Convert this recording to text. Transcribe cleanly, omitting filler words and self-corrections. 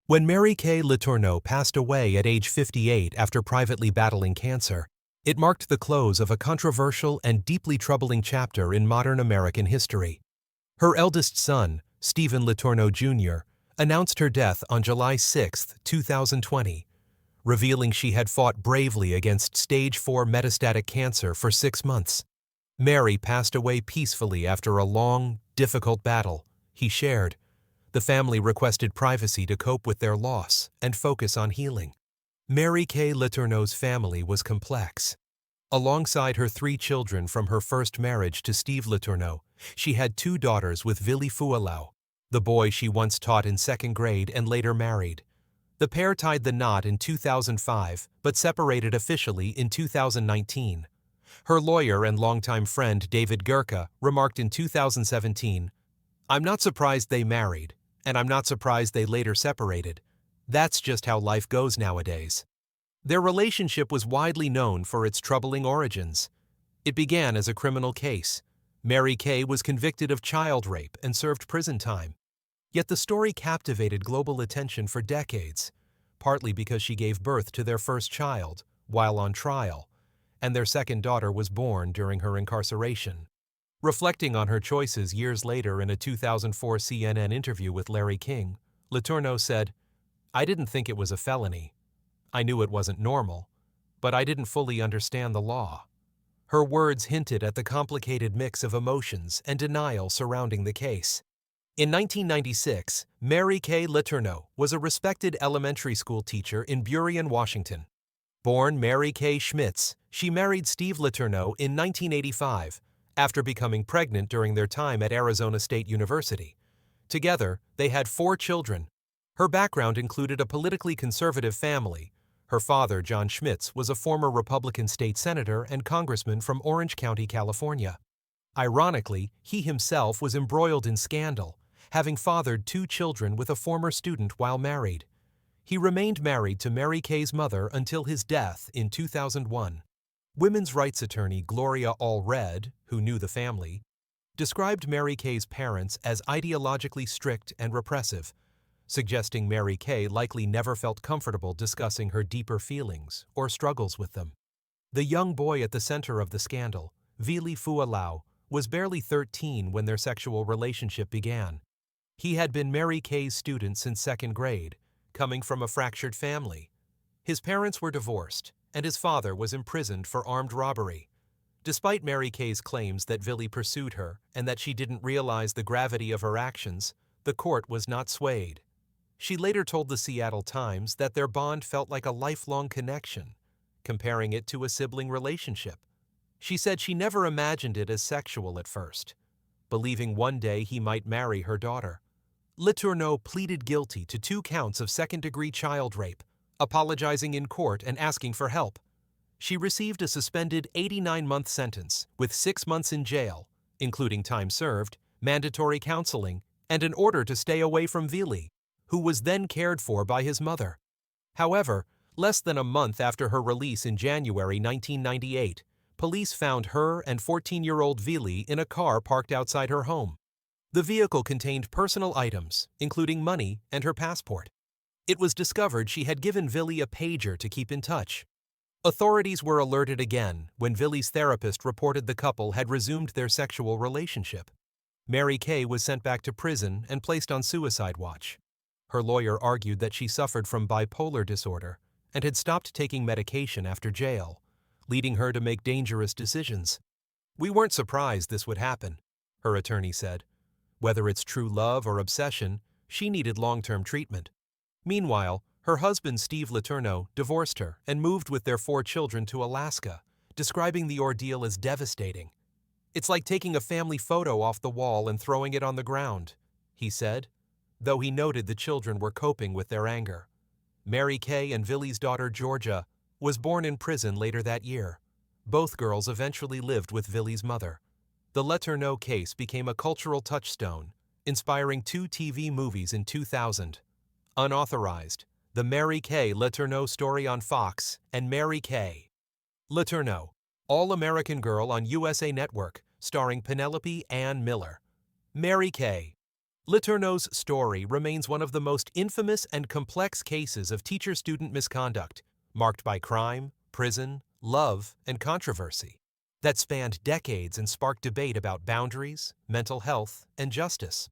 When Mary Kay Letourneau passed away at age 58 after privately battling cancer, it marked the close of a controversial and deeply troubling chapter in modern American history. Her eldest son, Stephen Letourneau Jr., announced her death on July 6, 2020, revealing she had fought bravely against stage 4 metastatic cancer for 6 months. Mary passed away peacefully after a long, difficult battle, he shared. The family requested privacy to cope with their loss and focus on healing. Mary Kay Letourneau's family was complex. Alongside her 3 children from her first marriage to Steve Letourneau, she had 2 daughters with Vili Fualaau, the boy she once taught in 2nd grade and later married. The pair tied the knot in 2005 but separated officially in 2019. Her lawyer and longtime friend David Gurka remarked in 2017, "I'm not surprised they married, and I'm not surprised they later separated. That's just how life goes nowadays." Their relationship was widely known for its troubling origins. It began as a criminal case. Mary Kay was convicted of child rape and served prison time. Yet the story captivated global attention for decades, partly because she gave birth to their first child while on trial, and their second daughter was born during her incarceration. Reflecting on her choices years later in a 2004 CNN interview with Larry King, Letourneau said, "I didn't think it was a felony. I knew it wasn't normal, but I didn't fully understand the law." Her words hinted at the complicated mix of emotions and denial surrounding the case. In 1996, Mary Kay Letourneau was a respected elementary school teacher in Burien, Washington. Born Mary Kay Schmitz, she married Steve Letourneau in 1985, after becoming pregnant during their time at Arizona State University. Together, they had 4 children. Her background included a politically conservative family. Her father, John Schmitz, was a former Republican state senator and congressman from Orange County, California. Ironically, he himself was embroiled in scandal, having fathered 2 children with a former student while married. He remained married to Mary Kay's mother until his death in 2001. Women's rights attorney Gloria Allred, who knew the family, described Mary Kay's parents as ideologically strict and repressive, suggesting Mary Kay likely never felt comfortable discussing her deeper feelings or struggles with them. The young boy at the center of the scandal, Vili Fualaau, was barely 13 when their sexual relationship began. He had been Mary Kay's student since 2nd grade, coming from a fractured family. His parents were divorced, and his father was imprisoned for armed robbery. Despite Mary Kay's claims that Vili pursued her and that she didn't realize the gravity of her actions, the court was not swayed. She later told the Seattle Times that their bond felt like a lifelong connection, comparing it to a sibling relationship. She said she never imagined it as sexual at first, believing one day he might marry her daughter. Letourneau pleaded guilty to 2 counts of 2nd-degree child rape, apologizing in court and asking for help. She received a suspended 89-month sentence with 6 months in jail, including time served, mandatory counseling, and an order to stay away from Vili, who was then cared for by his mother. However, less than a month after her release in January 1998, police found her and 14-year-old Vili in a car parked outside her home. The vehicle contained personal items, including money and her passport. It was discovered she had given Vili a pager to keep in touch. Authorities were alerted again when Vili's therapist reported the couple had resumed their sexual relationship. Mary Kay was sent back to prison and placed on suicide watch. Her lawyer argued that she suffered from bipolar disorder and had stopped taking medication after jail, leading her to make dangerous decisions. "We weren't surprised this would happen," her attorney said. Whether it's true love or obsession, she needed long-term treatment. Meanwhile, her husband Steve Letourneau divorced her and moved with their 4 children to Alaska, describing the ordeal as devastating. "It's like taking a family photo off the wall and throwing it on the ground," he said, though he noted the children were coping with their anger. Mary Kay and Vili's daughter Georgia was born in prison later that year. Both girls eventually lived with Vili's mother. The Letourneau case became a cultural touchstone, inspiring 2 TV movies in 2000. Unauthorized, The Mary Kay Letourneau Story on Fox, and Mary Kay Letourneau, All-American Girl on USA Network, starring Penelope Ann Miller. Mary Kay Letourneau's story remains one of the most infamous and complex cases of teacher-student misconduct, marked by crime, prison, love, and controversy, that spanned decades and sparked debate about boundaries, mental health, and justice.